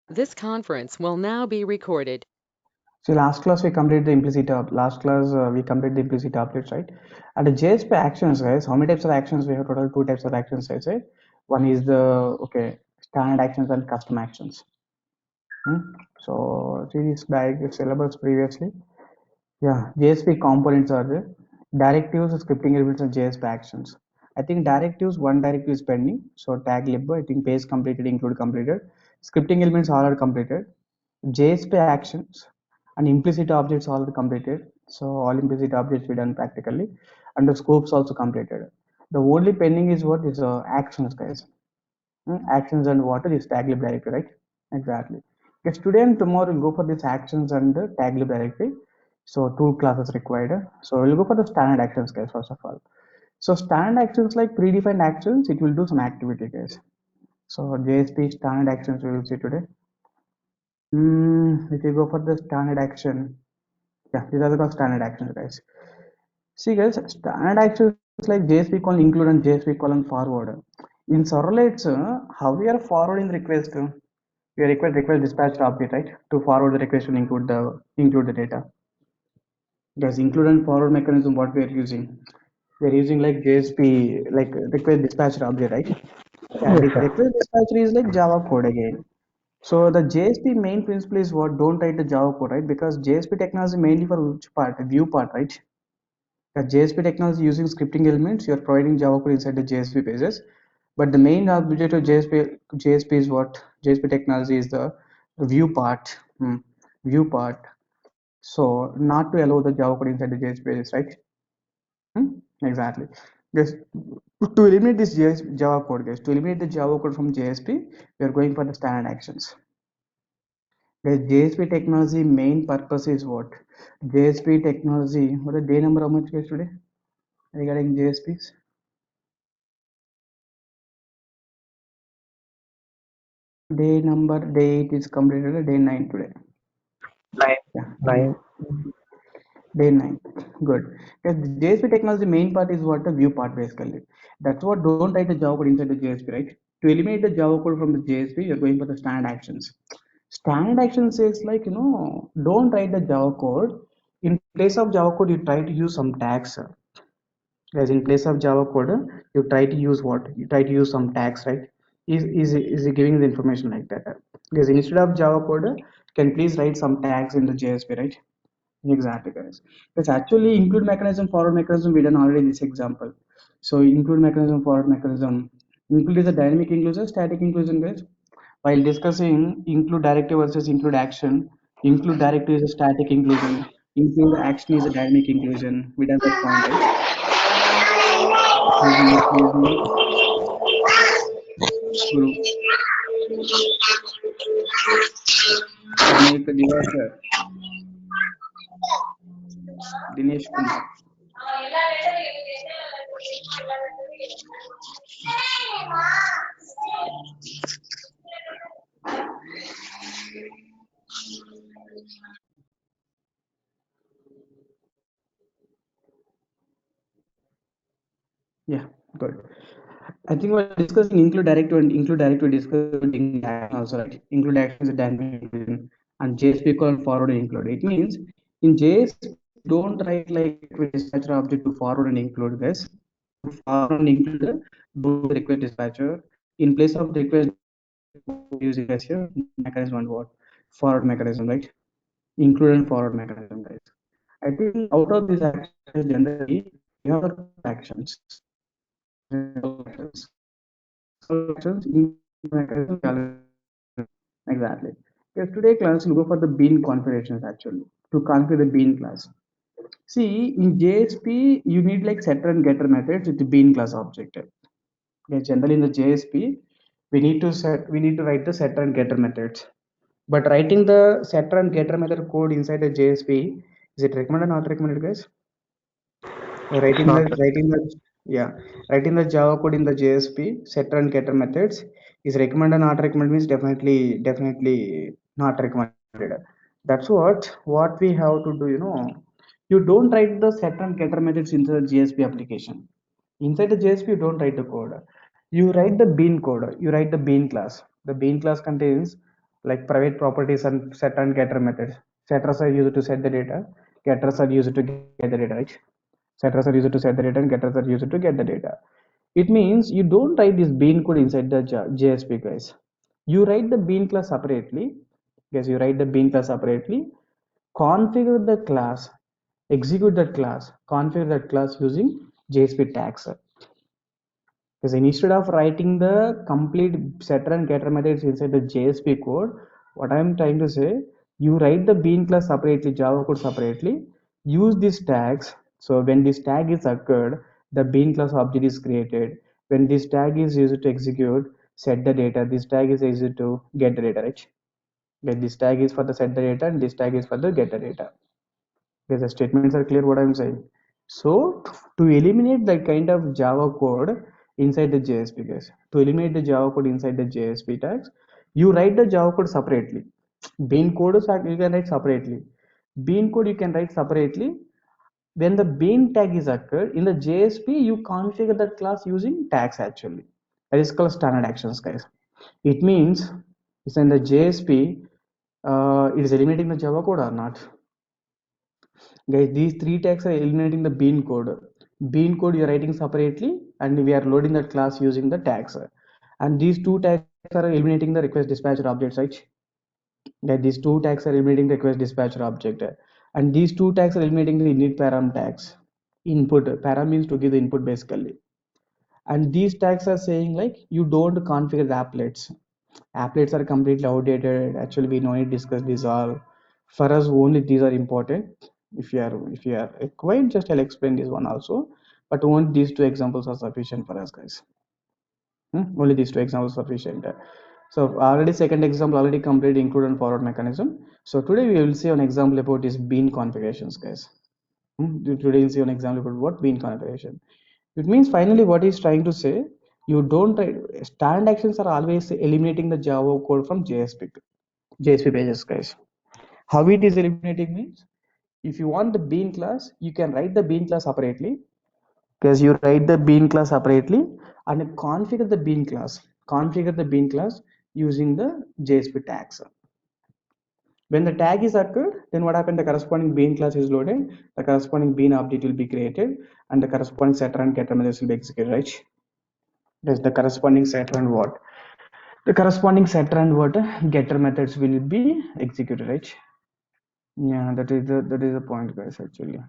This conference will now be recorded. So last class we completed the last class we completed the implicit objects, right? And the JSP actions, guys. How many types of actions we have? Total two types of actions, I say. One is the standard actions and custom actions. Hmm? So see this syllabus previously. Yeah, JSP components are there. Directives, scripting elements, and JSP actions. I think directives, one directive is pending. So tag lib, I think page completed, include completed. Scripting elements all are completed. JSP actions and implicit objects all are completed. So all implicit objects we done practically. And the scopes also completed. The only pending is what is actions, guys. Actions and what is tag lib directory, right? Exactly. Yes, today and tomorrow we'll go for this actions and the tag lib directory. So two classes required. So we'll go for the standard actions, guys, first of all. So standard actions like predefined actions, it will do some activity, guys. So JSP standard actions we will see today. If you go for the standard action, yeah, these are the standard actions, guys. See, guys, standard actions like JSP colon include and JSP colon forward. In servlets, how we are forwarding the request? We request dispatch object, right, to forward the request and include the data. Yes, include and forward mechanism. What we are using? We are using like JSP, like request dispatcher object, right? Yeah, Yes, sir. request dispatcher is like Java code again. So the JSP main principle is what? Don't write the Java code, right? Because JSP technology mainly for which part? The view part, right? The JSP technology using scripting elements, you're providing Java code inside the JSP pages. But the main objective of JSP is what? JSP technology is the view part. View part. So not to allow the Java code inside the JSP pages, right? Exactly. Yes. To eliminate this Java code, guys, to eliminate the Java code from JSP, we are going for the standard actions. The JSP technology main purpose is what? JSP technology. What is the day number? How much, guys, today regarding JSPs? Day 8 is completed. Day 9 today. Nine, Yeah. nine. Day 9. Good. Because the JSP technology main part is what? The view part, basically. That's what don't write the Java code inside the JSP, right? To eliminate the Java code from the JSP, you're going for the standard actions. Standard action says like, don't write the Java code. In place of Java code, you try to use some tags. As in place of Java code, you try to use what? You try to use some tags, right? Is it giving the information like that? Because instead of Java code, can please write some tags in the JSP, right? Exactly, guys. It's actually include mechanism, forward mechanism. We done already in this example. So include mechanism, forward mechanism. Include is a dynamic inclusion, static inclusion, guys. While discussing include directive versus include action, include directive is a static inclusion. Include action is a dynamic inclusion. We done that point, right? Please mute. Guru. Make Divakar, Dinesh Kumar. Yeah, good. I think we're discussing include directive discussing action also, right? Include action is a dynamic inclusion and JSP call forward and include. It means in JSP don't write like request dispatcher object to forward and include, guys. Forward and include do the request dispatcher in place of the request using as here mechanism and what? Forward mechanism, right? Include and forward mechanism, guys. I think out of these actions generally we have the actions. Actions exactly. Yes, today class we'll go for the bean configurations actually to configure the bean class. See, in JSP you need like setter and getter methods with the bean class object. Okay, generally in the JSP we need to write the setter and getter methods. But writing the setter and getter method code inside the JSP, is it recommended or not recommended, guys? Writing the Not writing the yeah writing the Java code in the JSP setter and getter methods is recommended or not recommended means definitely not recommended. That's what we have to do. You don't write the setter and getter methods into the JSP application. Inside the JSP, you don't write the code. You write the bean code. You write the bean class. The bean class contains like private properties and setter and getter methods. Setters are used to set the data, getters are used to get the data, right? Setters are used to set the data and getters are used to get the data. It means you don't write this bean code inside the JSP, guys. You write the bean class separately. Guys, you write the bean class separately, configure the class, execute that class, configure that class using JSP tags. Because instead of writing the complete setter and getter methods inside the JSP code, what I'm trying to say, you write the bean class separately, Java code separately, use these tags. So when this tag is occurred, the bean class object is created. When this tag is used to execute, set the data, this tag is used to get the data, right? Like this tag is for the set the data and this tag is for the get the data. Because the statements are clear what I'm saying. So to eliminate that kind of Java code inside the JSP, guys, to eliminate the Java code inside the JSP tags, you write the Java code separately. Bean code you can write separately. Bean code you can write separately. When the bean tag is occurred in the JSP, you configure that class using tags actually. That is called standard actions, guys. It means it's in the JSP. It is eliminating the Java code or not? Guys, these three tags are eliminating the bean code. Bean code you're writing separately and we are loading that class using the tags. And these two tags are eliminating the request dispatcher object, right? That these two tags are eliminating the request dispatcher object. And these two tags are eliminating the init param tags. Input param means to give the input basically. And these tags are saying like you don't configure the applets. Applets are completely outdated. Actually, we know it discuss these all. For us, only these are important. If you are required, just I'll explain this one also. But only these two examples are sufficient for us, guys. Only these two examples are sufficient. So already second example already completed include and forward mechanism. So today we will see an example about this bean configurations, guys. Today we'll see an example about what bean configuration. It means finally what he's trying to say, you don't write stand actions are always eliminating the Java code from JSP pages, guys. How it is eliminating means if you want the bean class, you can write the bean class separately because you write the bean class separately and configure the bean class. Configure the bean class using the JSP tags. When the tag is occurred, then what happened? The corresponding bean class is loaded, the corresponding bean object will be created, and the corresponding setter and getter methods will be executed, right? That's the corresponding setter and what? The corresponding setter and what getter methods will be executed, right? Yeah, that is the point, guys, actually.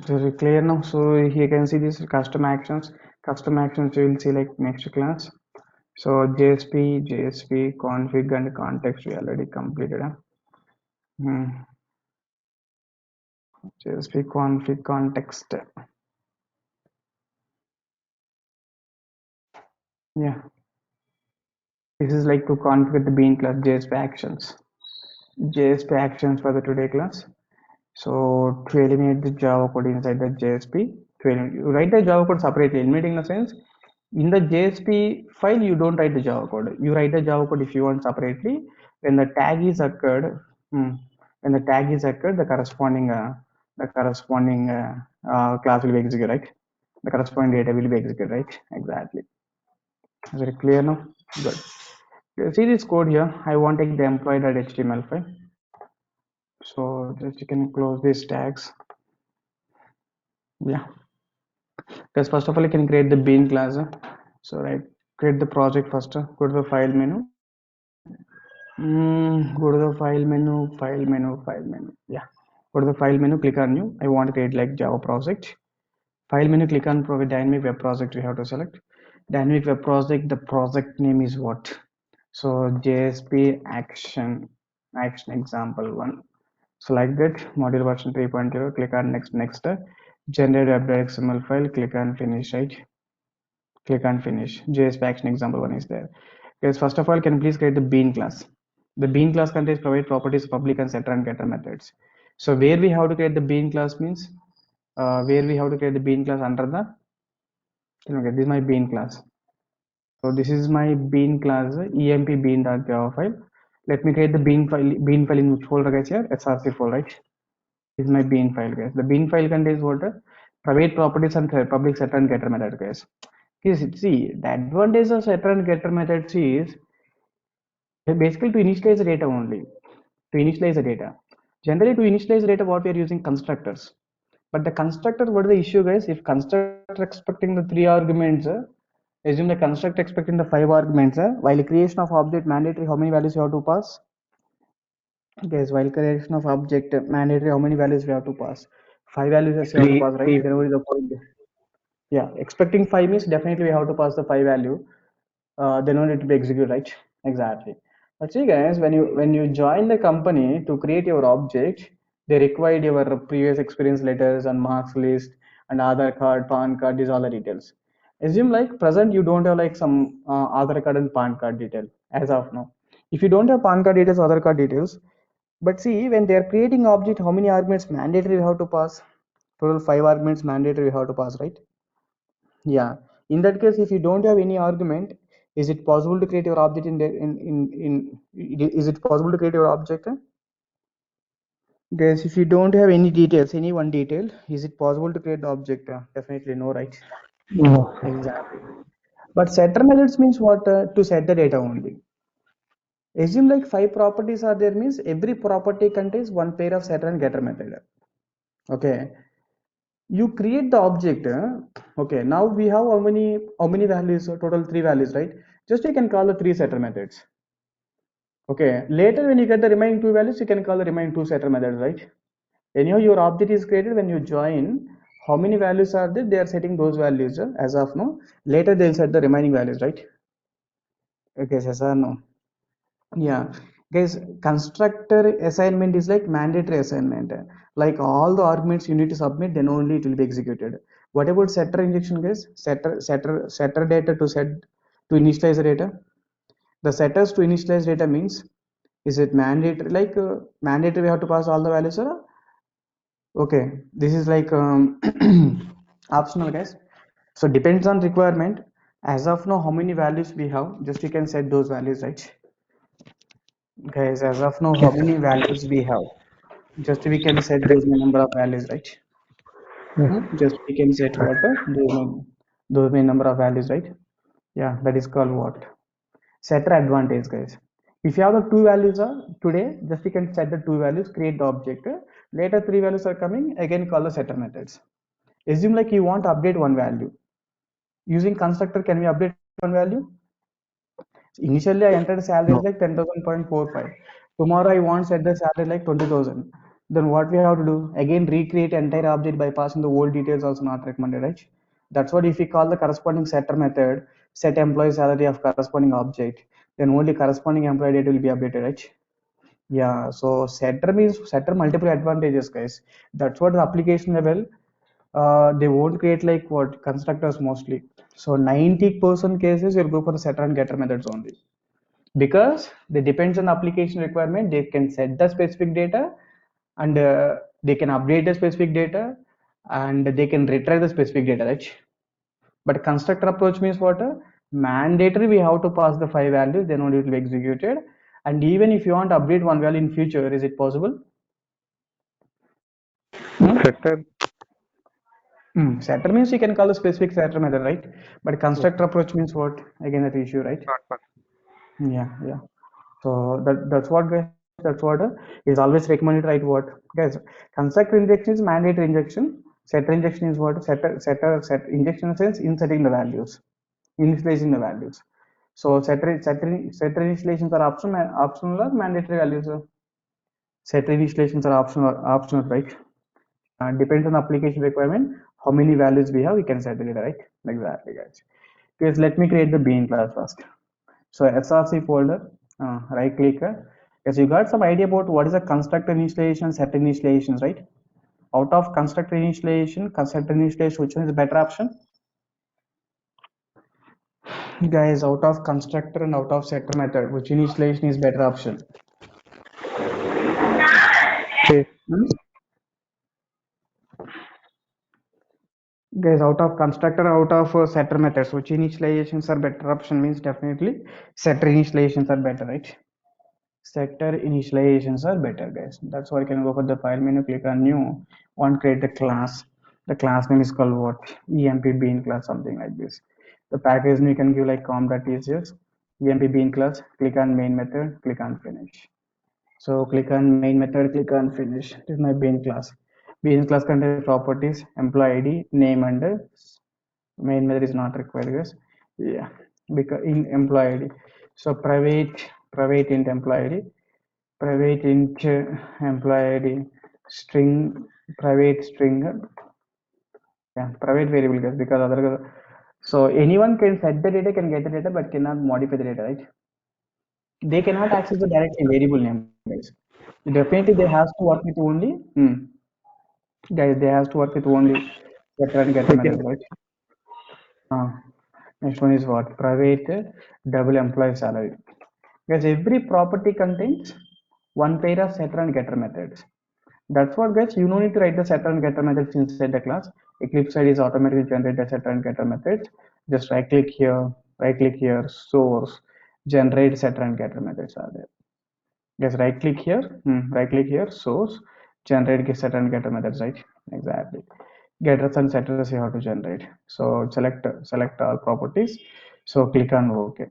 So clear now. So here you can see this custom actions. Custom actions you will see like next class. So JSP config and context we already completed. Hmm. JSP config context. Yeah, this is like to configure the bean class JSP actions. JSP actions for the today class. So to eliminate the Java code inside the JSP, you write the Java code separately. Eliminating in the sense, in the JSP file, you don't write the Java code. You write the Java code if you want separately. When the tag is occurred, when the tag is occurred, the corresponding class will be executed, right? The corresponding data will be executed, right? Exactly. Is it clear now? Good. See this code here. I want to take the employee.html file. So just you can close these tags. Yeah. Because first of all, you can create the bean class. So right, create the project first. Go to the file menu. Go to the file menu. Yeah. Go to the file menu, click on new. I want to create like Java project. File menu, click on provide dynamic web project. We have to select dynamic web project. The project name is what? So JSP action example one. Select it, module version 3.0. Click on next. Generate web.xml file. Click on finish, right? Click on finish. JS action example one is there. Guys, first of all, can you please create the bean class? The bean class contains provide properties public and setter and getter methods. So where we have to create the bean class means where we have to create the bean class under the okay, this is my bean class. So this is my bean class emp bean.java file. Let me create the bean file in which folder, guys? Here src folder, right? This is my bean file, guys. The bean file contains what? Private properties and public setter and getter method, guys. Yes, see, the advantage of setter and getter methods is basically to initialize the data only. To initialize the data. Generally, to initialize the data, what we are using constructors. But the constructor, what is the issue, guys? If constructor expecting the three arguments, assume the constructor expecting the five arguments, while creation of object mandatory, how many values you have to pass? Guys, while creation of object mandatory, how many values we have to pass? Five values you have to Three, pass, right? three. Then only the point. Yeah, expecting five means definitely we have to pass the five value. Then only it will be executed, right? Exactly. But see, guys, when you join the company to create your object, they required your previous experience letters and marks list and Aadhaar card, PAN card, these all the details. Assume like present you don't have like some Aadhaar card and PAN card detail as of now. If you don't have PAN card details, Aadhaar card details, but see when they are creating object, how many arguments mandatory we have to pass? Total five arguments mandatory we have to pass, right? Yeah. In that case, if you don't have any argument, is it possible to create your object is it possible to create your object? Guys, if you don't have any details, any one detail, is it possible to create the object? Definitely no, right? No. Exactly. But setter methods means what? To set the data only. Assume like five properties are there means every property contains one pair of setter and getter method. Okay. You create the object. Okay, now we have how many values? Total three values, right? Just you can call the three setter methods. Okay, later when you get the remaining two values, you can call the remaining two setter methods, right? Anyhow, your object is created when you join. How many values are there? They are setting those values as of now. Later they'll set the remaining values, right? Okay, yes or no? Yeah, guys, constructor assignment is like mandatory assignment. Like all the arguments you need to submit, then only it will be executed. What about setter injection, guys? Setter data to set to initialize the data. The setters to initialize data means is it mandatory? Like mandatory, we have to pass all the values, or okay? This is like optional, guys. So depends on requirement. As of now, how many values we have? Just you can set those values, right? Guys, as of now, how Yes. many values we have? Just we can set those number of values, right? Yes. Just we can set what? Those many number of values, right? Yeah, that is called what? Setter advantage, guys. If you have the two values today, just you can set the two values, create the object. Later three values are coming, again call the setter methods. Assume like you want to update one value. Using constructor, can we update one value? Initially, I entered salary is No. like 10,000.45. Tomorrow, I want set the salary like 20,000. Then what we have to do? Again, recreate entire object by passing the old details also not recommended, right? That's what if we call the corresponding setter method, set employee salary of corresponding object, then only corresponding employee data will be updated, right? Yeah, so setter means setter multiple advantages, guys. That's what the application level. They won't create like what constructors mostly. So 90% cases you'll go for the setter and getter methods only because they depends on the application requirement. They can set the specific data and they can update the specific data and they can retrieve the specific data, right? But constructor approach means what? Mandatory we have to pass the five values, then only it will be executed. And even if you want to update one value in future, is it possible? Hmm? Setter. Setter means you can call a specific setter method, right? But Yes. constructor approach means what? Again, that issue, right? Not one. Yeah, yeah. So that's what, guys. That's what is always recommended, right? What, guys? Constructor injection is mandatory injection. Setter injection is what? Set injection in the sense inserting the values, initializing the values. So setter initializations are optional or mandatory values. Setter initializations are optional, right? Depends on application requirement. How many values we have, we can set the data, right? Exactly, guys. Please let me create the bean class first. So src folder, right click. Yes, you got some idea about what is a constructor initialization, set initializations, right? Out of constructor initialization, constructor initialization, which one is the better option? Guys, out of constructor and out of setter method, which initialization is better option? Okay. Hmm? Guys, out of constructor, out of setter methods, which initializations are better option means definitely setter initializations are better, right? sector initializations are better, guys. That's why you can go for the file menu, click on new, want create the class. The class name is called what? EMP bean class, something like this. The package name you can give like com.tcs, EMP bean class, click on main method, click on finish. So click on main method, click on finish. This is my bean class. Bean class contains properties, employee ID, name, and main method is not required, guys. Yeah, because in employee ID. So private int employee ID, private int employee ID, string, private string, yeah, private variable, guys, because other, so anyone can set the data, can get the data, but cannot modify the data, right? They cannot access the directly variable name, guys. Definitely they has to work with only, guys, they has to work with only getter and getter Second, methods, right? uh, Next one is what? Private double employee salary. Guys, every property contains one pair of setter and getter methods. That's what, guys, you no need to write the setter and getter methods inside the class. Eclipse side is automatically generate the setter and getter methods. Just right click here, source, generate setter and getter methods are there. Just right click here, source, generate get setter and getter methods, right? Exactly. Getters and setters you have to generate. So select all properties. So click on OK.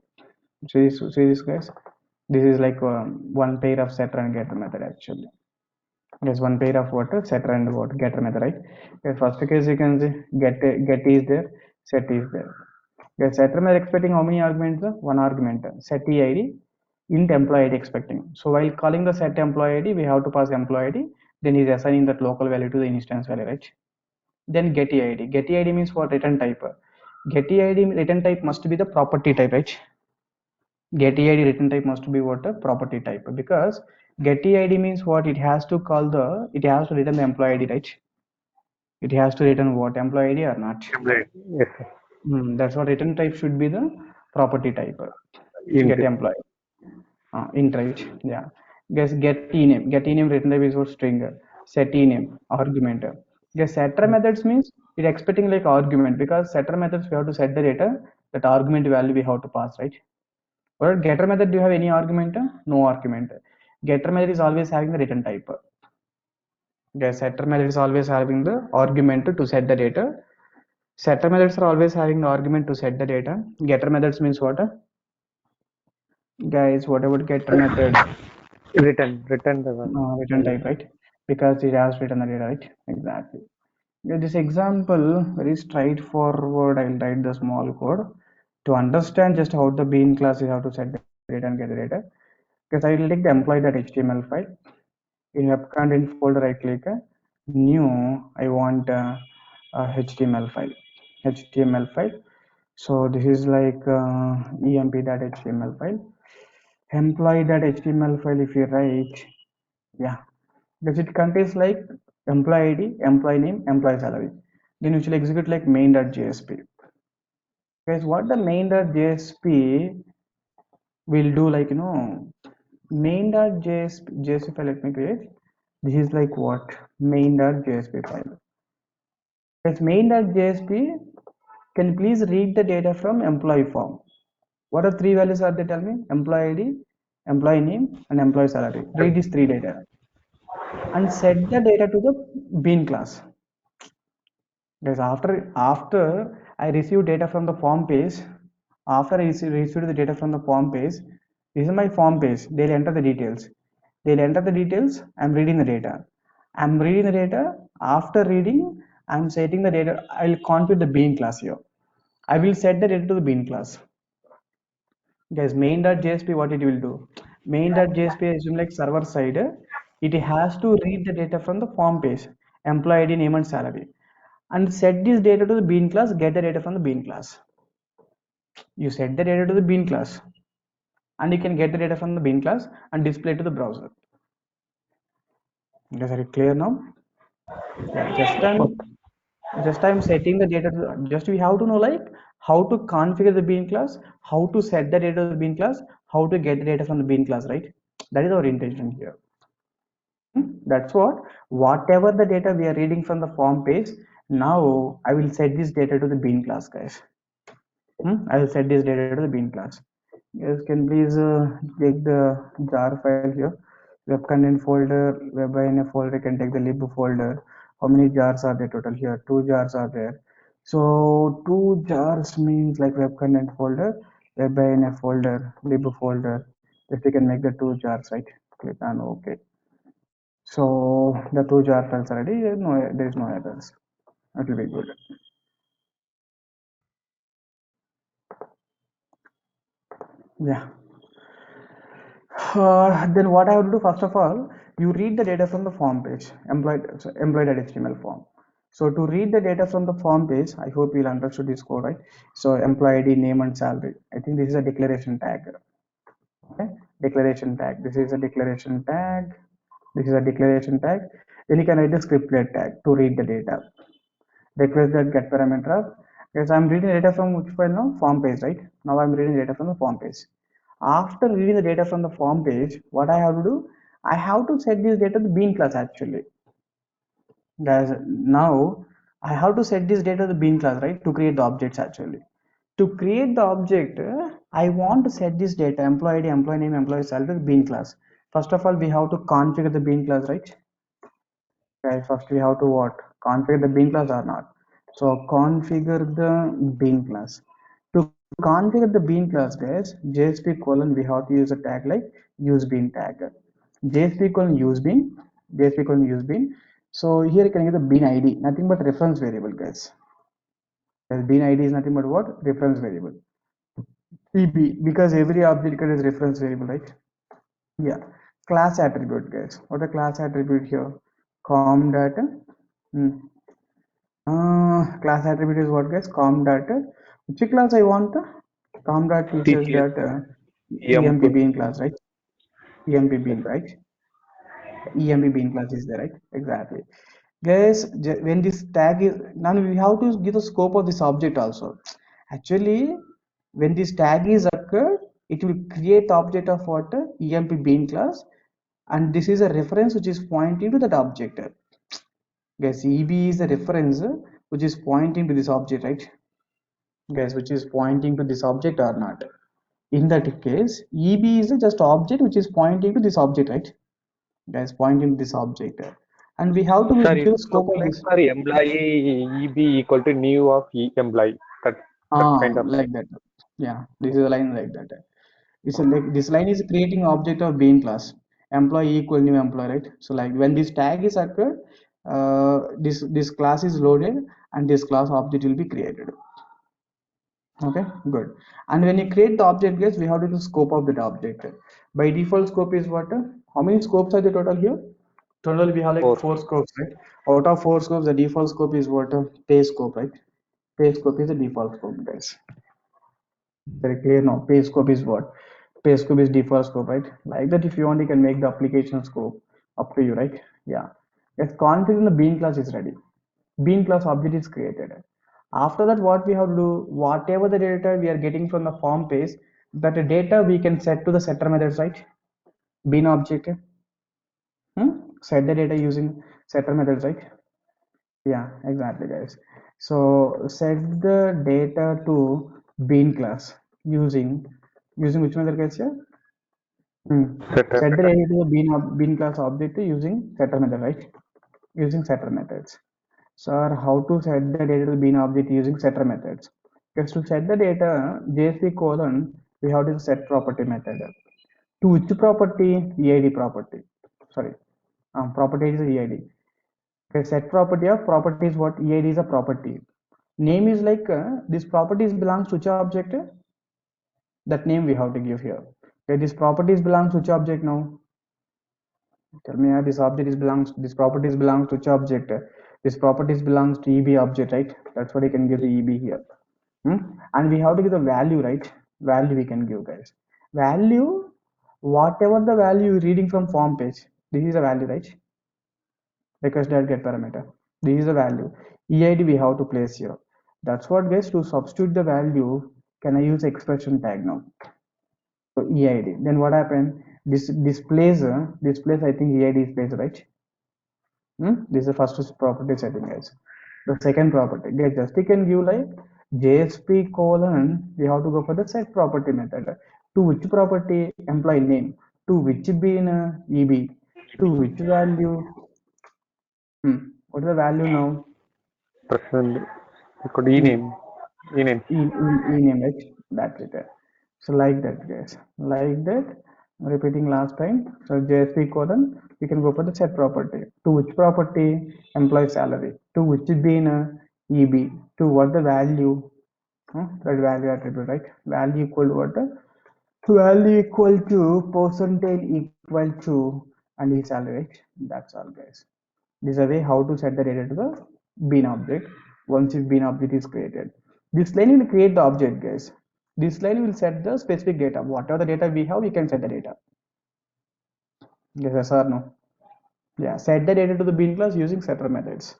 See this, guys. This is like one pair of setter and getter method actually. There's one pair of what? Setter and what? Getter method, right? Okay, first case you can see get is there, set is there. The setter method expecting how many arguments? One argument. Set EID, int employee ID expecting. So while calling the set employee ID, we have to pass employee ID. Then he's assigning that local value to the instance value, right? Then get EID. Get EID means what? Return type. Get EID return type must be the property type, right? Get EID return type must be what? A property type, because get EID means what? It has to return the employee ID, right? It has to return what? Employee ID or not? yes, sir. That's what return type should be, the property type. Int. Get employee. Int, right? Yeah. Guess get ename. Get ename return type is what? String. Set ename argument. Guess setter methods means it expecting like argument, because setter methods we have to set the data, that argument value we have to pass, right? Or getter method, do you have any argument? No argument. Getter method is always having the return type. Guess setter method is always having the argument to set the data. Setter methods are always having the argument to set the data. Getter methods means what? Guys, what about getter method? Return the one. Return type, right? Because it has written the data, right? Exactly. Yeah, this example very straightforward. I'll write the small code to understand just how the bean class is how to set the data and get the data. Because I will take the employee.html file. In web content folder, I click new. I want a HTML file. HTML file. So this is like emp.html file. Employee.html file. If you write, yeah, because it contains like employee ID, employee name, employee salary. Then you should execute like main.jsp. Guys, what the main.jsp will do, like, main.jsp file, let me create. This is like what? Main.jsp file. Guys, main.jsp can please read the data from employee form. What are three values are they? Tell me. Employee ID, employee name, and employee salary. Read these three data and set the data to the bean class. Guys, after I receive data from the form page, after I receive the data from the form page, this is my form page. They'll enter the details. I'm reading the data. I'm reading the data. After reading, I'm setting the data. I'll configure the bean class here. I will set the data to the bean class. Guys, main.jsp, what it will do? Main.jsp is like server side. It has to read the data from the form page, employee ID, name, and salary, and set this data to the bean class, get the data from the bean class. You set the data to the bean class, and you can get the data from the bean class and display to the browser. Is it clear now? Yeah, just I'm setting the data to, just we have to know like how to configure the bean class, how to set the data to the bean class, how to get the data from the bean class, right? That is our intention here. That's what, whatever the data we are reading from the form page, now I will set this data to the bean class, guys. I will set this data to the bean class. Yes, can please take the jar file here. Web content folder, web folder can take the lib folder. How many jars are there total here? Two jars are there. So two jars means like web content folder, web folder, lib folder. If we can make the two jars, right? Click on OK. So the two jar files are ready. No, there is no errors. It will be good. Yeah. Then what I have to do first of all, you read the data from the form page, employee.html form. So to read the data from the form page, I hope you'll understood this code, right? So employee ID, name and salary. I think this is a declaration tag. Okay, declaration tag. This is a declaration tag. This is a declaration tag. Then you can write the scriptlet tag to read the data. Request that get parameter. Yes, I'm reading data from which file now? Form page, right? Now I'm reading data from the form page. After reading the data from the form page, what I have to do? I have to set this data to bean class actually. Guys, now I have to set this data to the bean class, right? To create the objects actually. To create the object, I want to set this data, employee ID, employee name, employee salary, bean class. First of all, we have to configure the bean class, right? Guys, first we have to what? Configure the bean class or not. So configure the bean class. To configure the bean class, guys, JSP colon we have to use a tag like use bean tag. JSP colon use bean, JSP colon use bean. So here you can get the bean ID, nothing but reference variable, guys. Bean ID is nothing but what? Reference variable. EB, because every object is reference variable, right? Yeah. Class attribute, guys. What a class attribute here? Com data. Hmm. Class attribute is what, guys? Com data. Which class I want? Com dot teaches TCS, that EMP. EMP bean class, right? EMP bean, right? EMP bean class is there, right? Exactly. Guys, when this tag is now we have to give the scope of this object also. Actually, when this tag is occurred, it will create the object of what? EMP bean class, and this is a reference which is pointing to that object. Guys, EB is the reference which is pointing to this object, right? Guys, which is pointing to this object or not. In that case, EB is just object which is pointing to this object, right? Guys, pointing to this object. And we have to Sir, it give looks scope of like this. for employee EB equal to new of employee. That kind of Like line. that. Yeah, this is a line like that. It's a, like this line is creating object of bean class. Employee equal new employee, right? So like when this tag is occurred, this class is loaded and this class object will be created. Okay, good. And when you create the object, guys, we have to do the scope of that object. By default, scope is what? How many scopes are the total here? Total, we have like 4. four scopes, right? Out of four scopes, the default scope is what? Pay scope, right? Pay scope is the default scope, guys. Very clear now. Pay scope is what? Pay scope is default scope, right? Like that, if you want, you can make the application scope up to you, right? Yeah. If config in the bean class is ready, bean class object is created. After that, what we have to do, whatever the data we are getting from the form page, that data we can set to the setter methods, right? Bean object, set the data using setter methods, right? Yeah, exactly, guys. So set the data to bean class using which method, guys? Here, Setter set the method. data to the bean class object using setter method, right? Using setter methods. Sir, how to set the data to the bean object using setter methods? Because to set the data, JSP colon, we have to set property method. To which property? EID property. Sorry, property is EID. Okay, set property of property is what? EID is a property. Name is like this properties belongs to which object? That name we have to give here. Okay, this properties belongs to which object now? Tell me, this object is belongs. This properties belongs to which object? This properties belongs to EB object, right? That's what you can give the EB here. And we have to give the value, right? Value we can give, guys. Value, whatever the value you're reading from form page. This is a value, right? Request that get parameter. This is the value. EID we have to place here. That's what, guys. To substitute the value, can I use expression tag now? So EID. Then what happened? This displays. I think EID is placed, right? This is the first property setting, guys. The second property, guys, just you can give like JSP colon. We have to go for the set property method. to which property employee name, to which bean EB, to which value. What is the value now? Present equal to ename. Ename. Ename, right? That's it. So like that, guys. Like that. Repeating last time. So JSP colon, we can go for the set property. To which property employee salary, to which bean EB, to what the value, that value attribute, right? Value equal to what? Value equal to percentage equal to and his salary, right? That's all, guys. This is a way how to set the data to the bean object once if bean object is created. This line will create the object, guys. This line will set the specific data. Whatever the data we have, we can set the data. Yes or no? Yeah, set the data to the bean class using setter methods.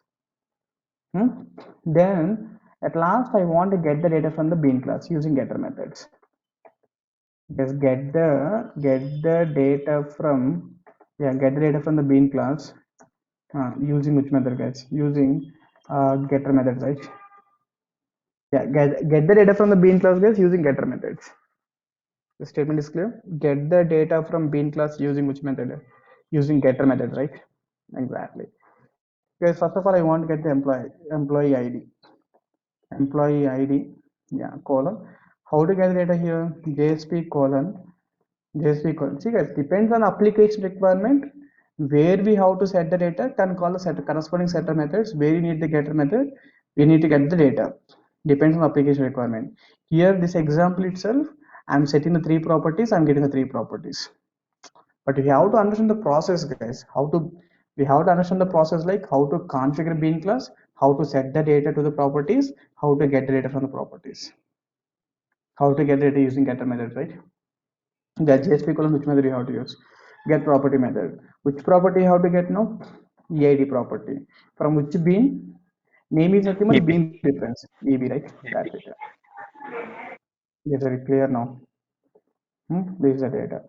Then at last I want to get the data from the bean class using getter methods. Just get the data from the bean class using which method, guys? Using getter methods, right? Yeah, get the data from the bean class, guys, using getter methods. The statement is clear. Get the data from bean class using which method? Using getter method, right? Exactly. Guys, first of all, I want to get the employee ID. Employee ID, yeah, colon. How to get the data here? JSP colon. See, guys, depends on application requirement. Where we have to set the data, can call the corresponding setter methods. Where you need the getter method, we need to get the data. Depends on application requirement. Here, this example itself, I'm setting the 3 properties, I'm getting the 3 properties. But we have to understand the process, guys. We have to understand the process, like how to configure bean class, how to set the data to the properties, how to get the data from the properties, how to get the data using getter method, right? The JSP column, which method you have to use? Get property method. Which property you have to get now? EID property. From which bean? Name is nothing but EB. bean reference. EB, right? That's it. Is very clear now. This is the data.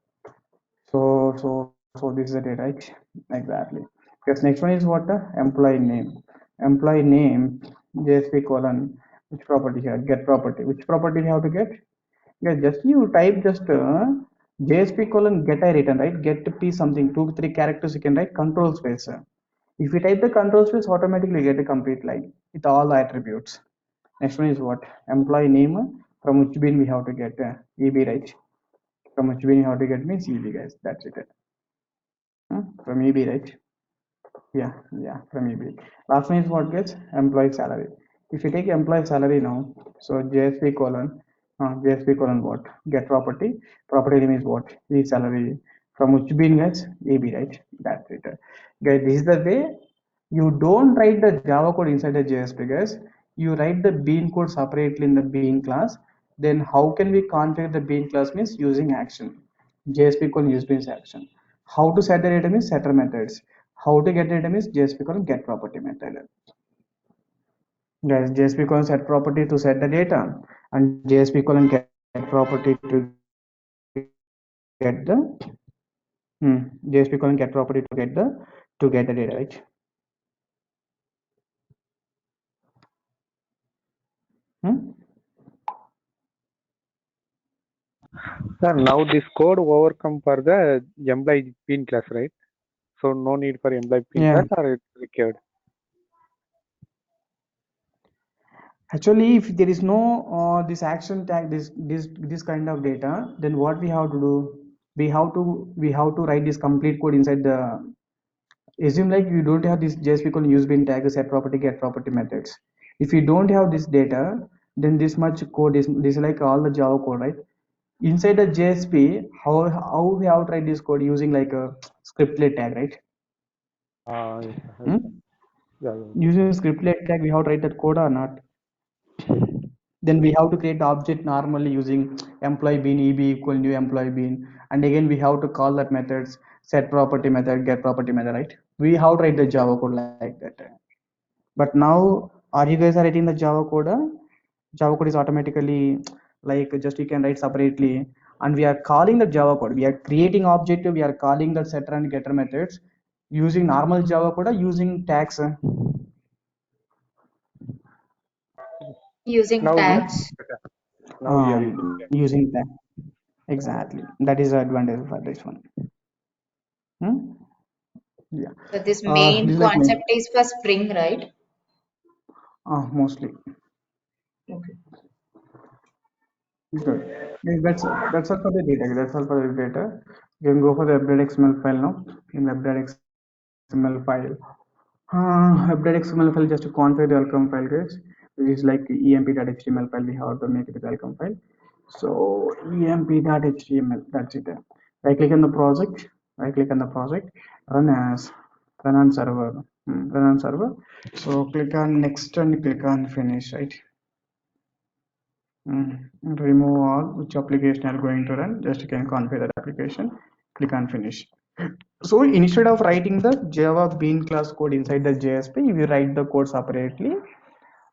So this is the data, right? Exactly. Because next one is what? Employee name. Employee name, JSP colon, which property here? Get property. Which property you have to get? Yeah, just you type JSP colon get I written, right? Get p something, 2 3 characters you can write control space. If you type the control space, automatically get a complete line with all the attributes. Next one is what? Employee name, from which bin we have to get EB, right? From which bin you have to get means EB, guys. That's it. From EB, right? Yeah, from EB. Last one is what, gets employee salary. If you take employee salary now, so JSP colon what? Get property. Property name is what? E salary. From which bin, gets EB, right? That's it. Guys, this is the way. You don't write the Java code inside the JSP, guys. You write the bean code separately in the bean class. Then how can we configure the bean class means using action. JSP colon use beans action. How to set the data means setter methods. How to get data means JSP colon get property method. Guys, JSP colon set property to set the data, and JSP colon get property to get the JSP colon get property to get the data, right? Sir, now this code overcome for the employee bean class, right? So no need for employee bean class, or it's required? Actually, if there is no this action tag, this kind of data, then what we have to do? We have to write this complete code inside the. Assume like you don't have this JSP called use bin tag set property get property methods. If you don't have this data, then this much code is this is like all the Java code, right? Inside the JSP, how we have to write this code using like a scriptlet tag, right? Yeah. Using scriptlet tag, we have to write that code or not? Then we have to create the object normally using employee bean EB equal new employee bean, and again we have to call that methods set property method get property method, right? We have to write the Java code like that. But now are you guys are writing the Java code? Java code is automatically like just you can write separately, and we are calling the Java code. We are creating object. We are calling the setter and getter methods using normal Java code using tags. Using Now we tags. now we are using that. Using that. Exactly. That is the advantage for this one. Hmm? Yeah. So this This main is like concept main. is for Spring, right? Mostly. Okay. Good. Yes, that's all for the data. That's all for the data. You can go for the update XML file now. In the update XML file. Update XML file just to configure the welcome file, guys. This is like the emp.html file. We have to make it the welcome file. So emp.html. That's it. Right click on the project. Right click on the project. Run as run on server. Run on server. So click on next and click on finish. Right. Remove all which application are going to run. Just you can configure that application. Click on finish. So instead of writing the Java bean class code inside the JSP, we write the code separately,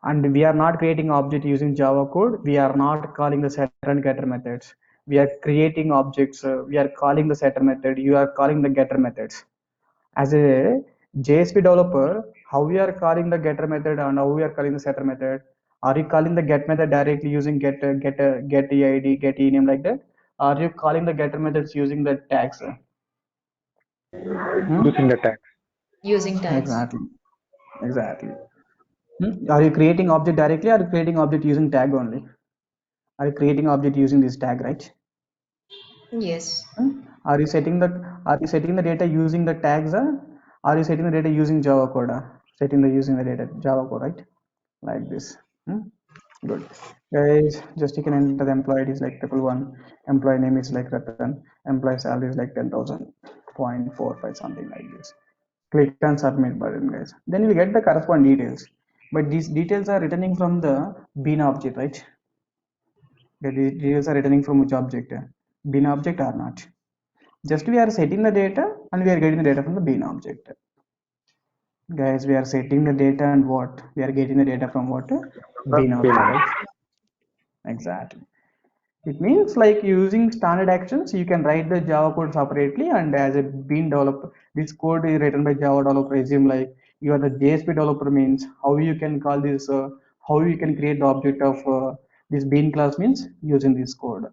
and we are not creating object using Java code. We are not calling the setter and getter methods. We are creating objects. We are calling the setter method. You are calling the getter methods. As a JSP developer, how we are calling the getter method and how we are calling the setter method? Are you calling the get method directly using get EID, get ename like that? Are you calling the getter methods using the tags? Using the tags. Using tags. Exactly. Exactly. Are you creating object directly or are you creating object using tag only? Are you creating object using this tag, right? Yes. Are you setting the data using the tags? Are you setting the data using Java code? Setting the using the data Java code, right? Like this. Good. Guys, just you can enter the employee ID is like 111, employee name is like Ratan, employee salary is like 10,000.45 something like this. Click on submit button, guys. Then you will get the corresponding details. But these details are returning from the bean object, right? The details are returning from which object? Bean object or not? Just we are setting the data and we are getting the data from the bean object. Guys, we are setting the data and what? We are getting the data from what? Bean object, right? Exactly. It means like using standard actions, you can write the Java code separately, and as a bean developer, this code is written by Java developer. Assume like you are the JSP developer means how you can call this, how you can create the object of this bean class means using this code.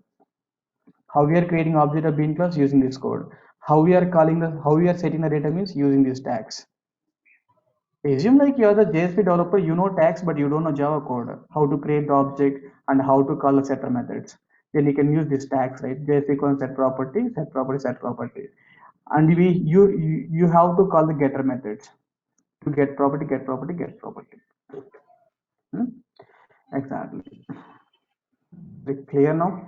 How we are creating object of bean class using this code. How we are setting the data means using these tags. Assume like you are the JSP developer, you know tags, but you don't know Java code, how to create the object and how to call the setter methods. Then you can use these tags, right? JSP equals set property, set property, set property. And you have to call the getter methods to get property, get property, get property. Hmm? Exactly. Is it clear now?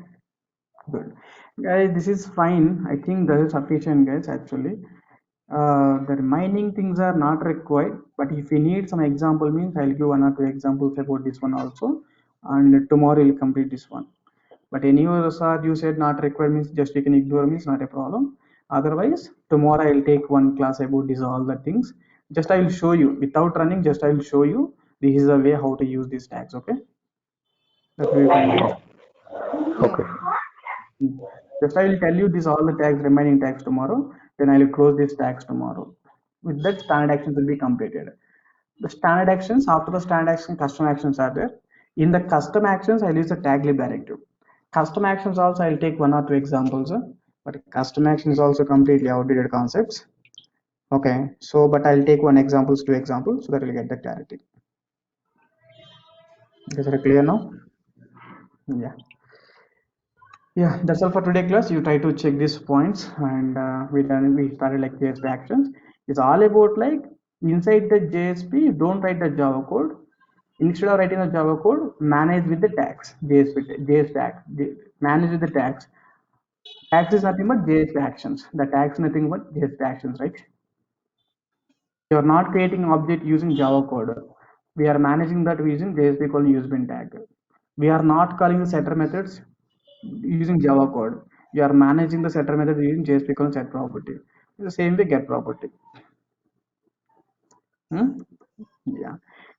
Good. Guys, this is fine. I think that is sufficient, guys, actually. The remaining things are not required, but if you need some example means I'll give one or two examples about this one also, and tomorrow you'll complete this one. But any other sir you said not required means just you can ignore me, it's not a problem. Otherwise, tomorrow I'll take one class about this all the things. Just I will show you without running, just I will show you this is the way how to use these tags, okay? That will be fine, right? Yeah. Okay. Just I will tell you this all the tags, remaining tags tomorrow. Then I will close these tags tomorrow. With that, standard actions will be completed. The standard actions, after the standard action, custom actions are there. In the custom actions, I'll use the tag lib directive. Custom actions also, I'll take one or two examples. But custom action is also completely outdated concepts. Okay, so but I'll take one examples, two examples, so that you'll get the clarity. Is it clear now? Yeah. Yeah, that's all for today class. You try to check these points, and we started like JSP actions. It's all about like inside the JSP, you don't write the Java code. Instead of writing the Java code, manage with the tags. JSP manage with the tags. Tags is nothing but JSP actions. The tags nothing but JSP actions, right? You are not creating object using Java code. We are managing that using JSP called useBin tag. We are not calling the setter methods using Java code. You are managing the setter method using JSP called set property. The same way get property. Hmm? Yeah.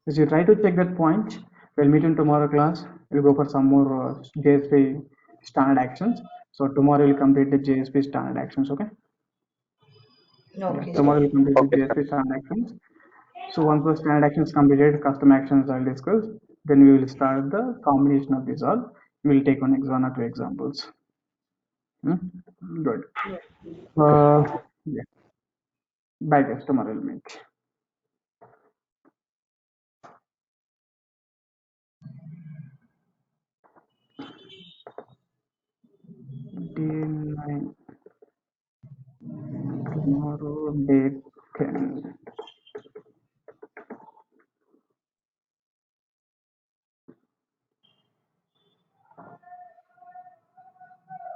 So you try to check that point. We'll meet in tomorrow class. We'll go for some more JSP standard actions. So tomorrow we'll complete the JSP standard actions. Okay. Yeah. Okay, sir. Tomorrow we'll complete the Okay, sir. JSP standard actions. So once the standard actions completed, custom actions I'll discuss. Then we will start the combination of these all. We'll take one or two examples. Hmm? Good. Yes. Yeah. Bye guys. Tomorrow we'll meet. Day 9. Tomorrow day 10.